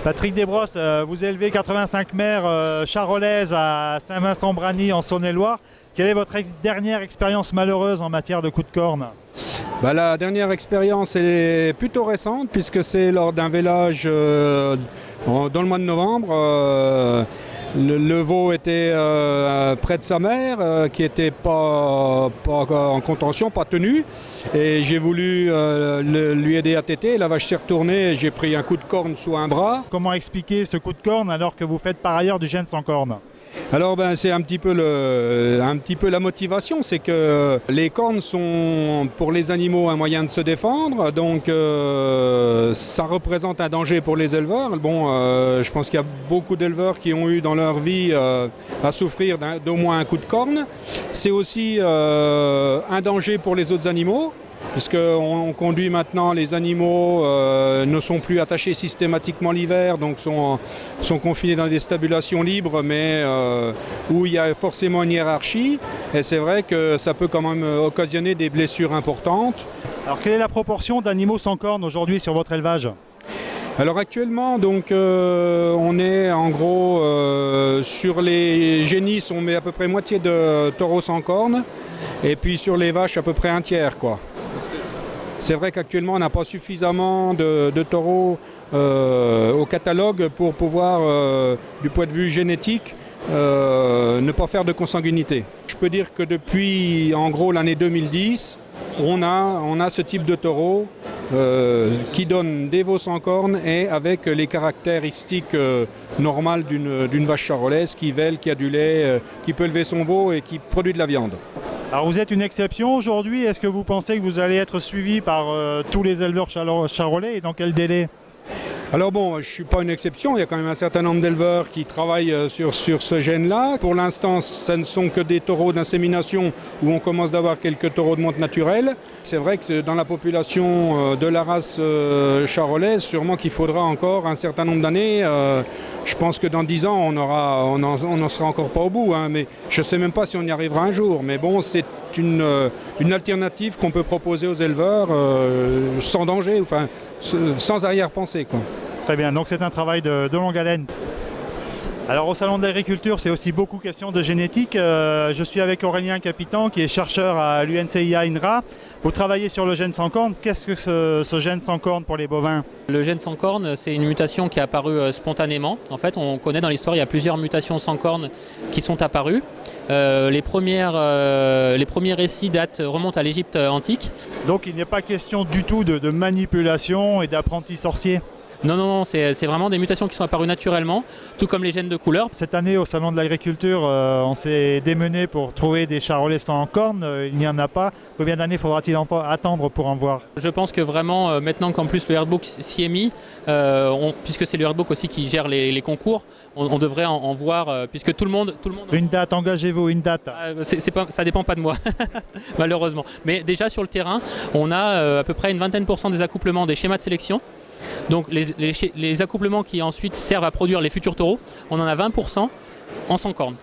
Patrick Desbrosses, vous élevez 85 mères charolaises à Saint-Vincent-Brany en Saône-et-Loire. Quelle est votre dernière expérience malheureuse en matière de coups de corne? La dernière expérience est plutôt récente puisque c'est lors d'un vélage dans le mois de novembre. Le veau était près de sa mère, qui n'était pas en contention, pas tenue. Et j'ai voulu lui aider à téter. La vache s'est retournée et j'ai pris un coup de corne sous un bras. Comment expliquer ce coup de corne alors que vous faites par ailleurs du gêne sans corne? Alors c'est un petit peu la motivation, c'est que les cornes sont pour les animaux un moyen de se défendre, donc ça représente un danger pour les éleveurs. Je pense qu'il y a beaucoup d'éleveurs qui ont eu dans leur vie à souffrir d'au moins un coup de corne. C'est aussi un danger pour les autres animaux. Puisqu'on conduit maintenant, les animaux ne sont plus attachés systématiquement l'hiver, donc sont confinés dans des stabulations libres, mais où il y a forcément une hiérarchie. Et c'est vrai que ça peut quand même occasionner des blessures importantes. Alors quelle est la proportion d'animaux sans cornes aujourd'hui sur votre élevage? Alors actuellement, on est en gros sur les génisses, on met à peu près moitié de taureaux sans cornes, et puis sur les vaches à peu près un tiers, quoi. C'est vrai qu'actuellement on n'a pas suffisamment de taureaux au catalogue pour pouvoir, du point de vue génétique, ne pas faire de consanguinité. Je peux dire que depuis en gros l'année 2010, on a ce type de taureau qui donne des veaux sans cornes et avec les caractéristiques normales d'une vache charolaise qui vèle, qui a du lait, qui peut élever son veau et qui produit de la viande. Alors vous êtes une exception aujourd'hui, est-ce que vous pensez que vous allez être suivi par tous les éleveurs charolais et dans quel délai? Alors je ne suis pas une exception, il y a quand même un certain nombre d'éleveurs qui travaillent sur ce gène-là. Pour l'instant, ce ne sont que des taureaux d'insémination où on commence d'avoir quelques taureaux de monte naturelle. C'est vrai que dans la population de la race charolaise, sûrement qu'il faudra encore un certain nombre d'années. Je pense que dans 10 ans, on n'en sera encore pas au bout, mais je ne sais même pas si on y arrivera un jour. Mais c'est une alternative qu'on peut proposer aux éleveurs sans danger, sans arrière-pensée, quoi. Très bien, donc c'est un travail de longue haleine. Alors au Salon de l'Agriculture, c'est aussi beaucoup question de génétique. Je suis avec Aurélien Capitan qui est chercheur à l'UNCIA INRA. Vous travaillez sur le gène sans corne. Qu'est-ce que ce gène sans corne pour les bovins? Le gène sans corne, c'est une mutation qui est apparue spontanément. En fait, on connaît dans l'histoire, il y a plusieurs mutations sans corne qui sont apparues. Les premiers récits remontent à l'Égypte antique. Donc il n'est pas question du tout de manipulation et d'apprentis sorciers? Non, c'est vraiment des mutations qui sont apparues naturellement, tout comme les gènes de couleur. Cette année, au Salon de l'Agriculture, on s'est démené pour trouver des charolais sans cornes. Il n'y en a pas. Combien d'années faudra-t-il attendre pour en voir? Je pense que vraiment, maintenant qu'en plus le Herdbook s'y est mis, puisque c'est le Herdbook aussi qui gère les concours, on devrait en voir, puisque tout le monde... Une date, engagez-vous, une date. Ça dépend pas de moi, malheureusement. Mais déjà sur le terrain, on a à peu près une vingtaine % des accouplements des schémas de sélection. Donc les accouplements qui ensuite servent à produire les futurs taureaux, on en a 20% en sans cornes.